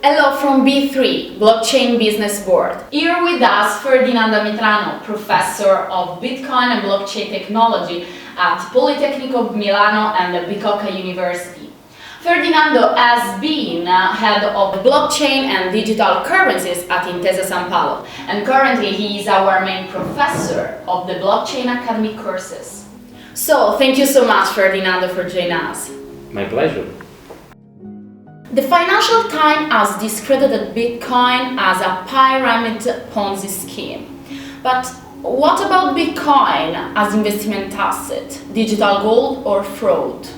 Hello from B3, Blockchain Business Board. Here with us Ferdinando Ametrano, Professor of Bitcoin and Blockchain Technology at Politecnico Milano and the Bicocca University. Ferdinando has been head of blockchain and digital currencies at Intesa Sanpaolo, and currently he is our main professor of the Blockchain Academy courses. So, thank you so much, Ferdinando, for joining us. My pleasure. The Financial Times has discredited Bitcoin as a pyramid Ponzi scheme. But what about Bitcoin as investment asset, digital gold or fraud?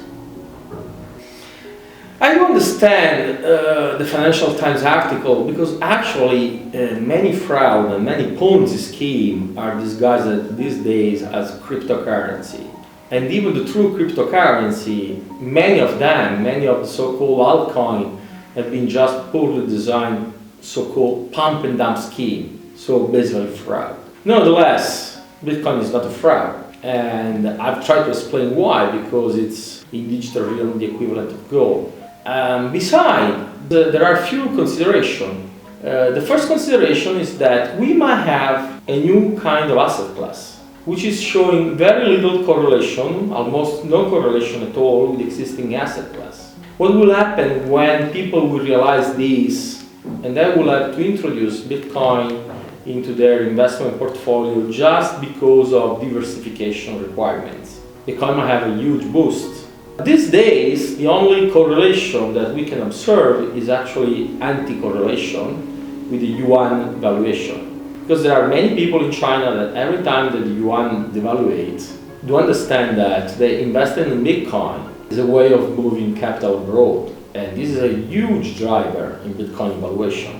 I don't understand the Financial Times article because actually many fraud and many Ponzi schemes are disguised these days as cryptocurrency. And even the true cryptocurrency, many of the so-called altcoins have been just poorly designed so-called pump and dump scheme, so basically fraud. Nonetheless, Bitcoin is not a fraud, and I've tried to explain why, because it's in digital realm the equivalent of gold. Besides, there are a few considerations. The first consideration is that we might have a new kind of asset class, which is showing very little correlation, almost no correlation at all with the existing asset class. What will happen when people will realize this and they will have to introduce Bitcoin into their investment portfolio just because of diversification requirements? Bitcoin might have a huge boost. These days, the only correlation that we can observe is actually anti-correlation with the yuan valuation. Because there are many people in China that every time that the yuan devaluates, do understand that they invested in Bitcoin is a way of moving capital abroad. And this is a huge driver in Bitcoin valuation.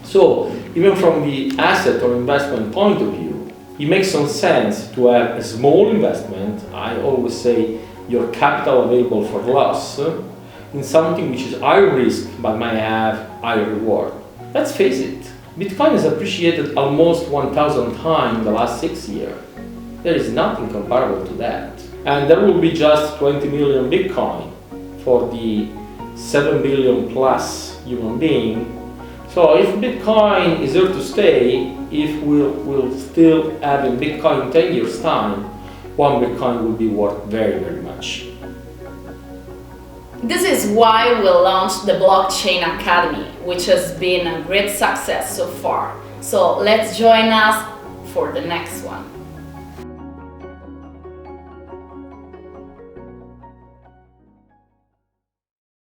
So, even from the asset or investment point of view, it makes some sense to have a small investment, I always say your capital available for loss, in something which is high risk but might have high reward. Let's face it. Bitcoin has appreciated almost 1,000 times in the last 6 years. There is nothing comparable to that. And there will be just 20 million Bitcoin for the 7 billion plus human being. So if Bitcoin is here to stay, if we'll still have a Bitcoin in 10 years time, one Bitcoin will be worth very, very much. This is why we launched the Blockchain Academy, which has been a great success so far. So let's join us for the next one.